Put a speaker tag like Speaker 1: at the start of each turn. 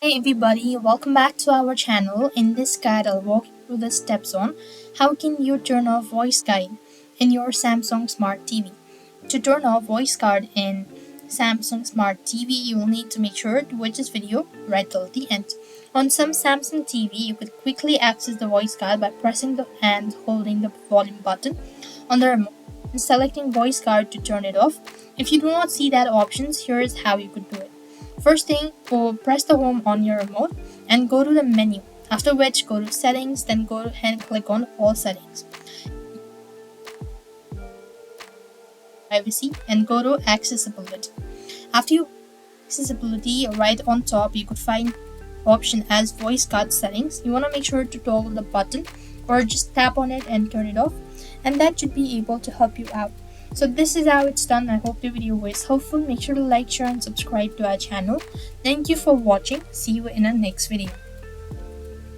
Speaker 1: Hey everybody, welcome back to our channel. In this guide, I'll walk you through the steps on how can you turn off voice guide in your Samsung Smart TV. To turn off voice guard in Samsung Smart TV, you will need to make sure to watch this video right till the end. On some Samsung TV, you could quickly access the voice guard by pressing the and holding the volume button on the remote and selecting voice guard to turn it off. If you do not see that options, here is how you could do it. First thing, press the home on your remote and go to the menu. After which, go to settings, then go ahead and click on all settings, privacy, and go to accessibility. After you accessibility, right on top, you could find option as voice guard settings. You want to make sure to toggle the button or just tap on it and turn it off, and that should be able to help you out. So this is how it's done. I hope the video was helpful. Make sure to like, share and subscribe to our channel. Thank you for watching. See you in our next video.